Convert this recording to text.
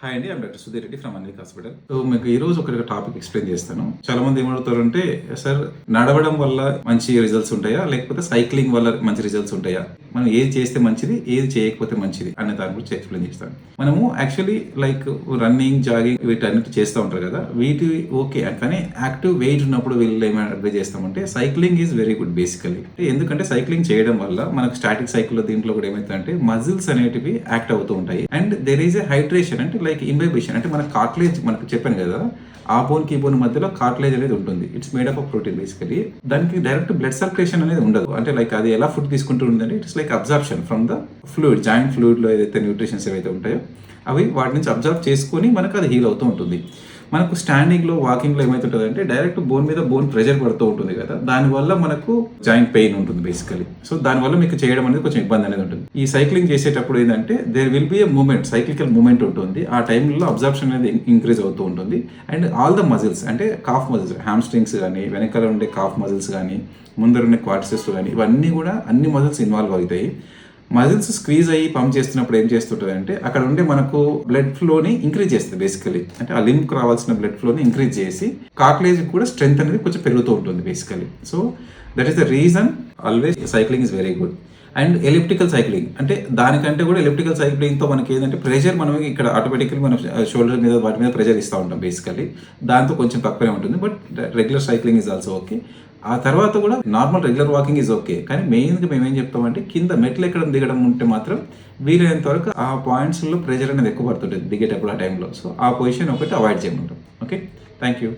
Hi అండి, I'm doctor Sudheer Reddy from Anvik hospital. So మీకు ఈ రోజు ఒక టాపిక్ ఎక్స్ప్లెయిన్ చేస్తాను. చాలా మంది ఏమడుగుతారంటే, సార్ నడవడం వల్ల మంచి రిజల్ట్స్ ఉంటాయా, లేకపోతే సైక్లింగ్ వల్ల మంచి రిజల్ట్స్ ఉంటాయా, మనం ఏది చేస్తే మంచిది, ఏది చేయకపోతే మంచిది అనే దాని గురించి ఎక్స్ప్లెయిన్ చేస్తాను. మనము యాక్చువల్లీ లైక్ రన్నింగ్, జాగింగ్ వీటన్నిటి చేస్తూ ఉంటారు కదా, వీటి ఓకే. కానీ యాక్టివ్ వెయిట్ ఉన్నప్పుడు వీళ్ళు ఏమైనా అడ్వైజ్ చేస్తామంటే cycling is very good basically. ఎందుకంటే సైక్లింగ్ చేయడం వల్ల మనకు స్టాటిక్ సైకిల్ దీంట్లో కూడా ఏమవుతుందంటే మజిల్స్ అనేటివి యాక్ట్ అవుతూ ఉంటాయి. And there is a hydration, అంటే లైక్ ఇంబైబేషన్, అంటే మన కార్టిలేజ్, మనకు చెప్పాను కదా, ఆ బోన్ కి బోన్ మధ్యలో కార్టిలేజ్ అనేది ఉంటుంది. It's made up of protein basically. దానికి డైరెక్ట్ బ్లడ్ సర్క్యులేషన్ అనేది ఉండదు. అంటే లైక్ అది ఎలా ఫుడ్ తీసుకుంటూ ఉందంటే it's like absorption from the fluid, joint fluid లో ఏదైతే న్యూట్రిషన్స్ ఏవైతే ఉంటాయో అవి వాటి నుంచి అబ్జర్వ్ చేసుకొని మనకు అది హీల్ అవుతూ ఉంటుంది. మనకు స్టాండింగ్లో, వాకింగ్లో ఏమవుతుంటుంది అంటే డైరెక్ట్ బోన్ మీద బోన్ ప్రెషర్ పడుతూ ఉంటుంది కదా, దానివల్ల మనకు జాయింట్ పెయిన్ ఉంటుంది బేసికలీ. సో దానివల్ల మీకు చేయడం అనేది కొంచెం ఇబ్బంది అనేది ఉంటుంది. ఈ సైక్లింగ్ చేసేటప్పుడు ఏంటంటే there will be a moment, cyclical moment ఉంటుంది. ఆ టైంలో అబ్జర్ప్షన్ అనేది ఇంక్రీజ్ అవుతూ ఉంటుంది. అండ్ ఆల్ ద మజిల్స్, అంటే కాఫ్ మజిల్స్, హ్యామ్స్ట్రింగ్స్ కానీ, వెనకాల ఉండే కాఫ్ మజిల్స్ కానీ, ముందర ఉండే క్వాడ్రిసెప్స్ కానీ, ఇవన్నీ కూడా అన్ని మజిల్స్ ఇన్వాల్వ్ అవుతాయి. మజిల్స్ స్క్వీజ్ అయ్యి పంప్ చేస్తున్నప్పుడు ఏం చేస్తుంటుంది అంటే అక్కడ ఉండే మనకు బ్లడ్ ఫ్లోని ఇంక్రీజ్ చేస్తుంది బేసికలీ. అంటే ఆ లింబ్కి రావాల్సిన బ్లడ్ ఫ్లోని ఇంక్రీజ్ చేసి కార్టిలేజ్ కూడా స్ట్రెంత్ అనేది కొంచెం పెరుగుతూ ఉంటుంది basically. So that is the reason always cycling is very good. And elliptical cycling, అంటే దానికంటే కూడా ఎలిప్టికల్ సైక్లింగ్తో మనకి ఏంటంటే ప్రెషర్ మనం ఇక్కడ ఆటోమేటికలీ మనం షోల్డర్ మీద వాటి మీద ప్రెషర్ ఇస్తూ ఉంటాం బేసికలీ. దాంతో కొంచెం తక్కువనే ఉంటుంది. But regular cycling is also okay. ఆ తర్వాత కూడా normal regular walking is okay. కానీ మెయిన్గా మేము ఏం చెప్తామంటే కింద మెట్లు ఎక్కడం దిగడం ఉంటే మాత్రం వీలైనంత వరకు ఆ పాయింట్స్లో ప్రెషర్ అనేది ఎక్కువ పడుతుంటుంది దిగేటప్పుడు ఆ టైంలో. సో ఆ పొజిషన్ ఒకటి అవాయిడ్ చేయమంటాం. Okay, thank you.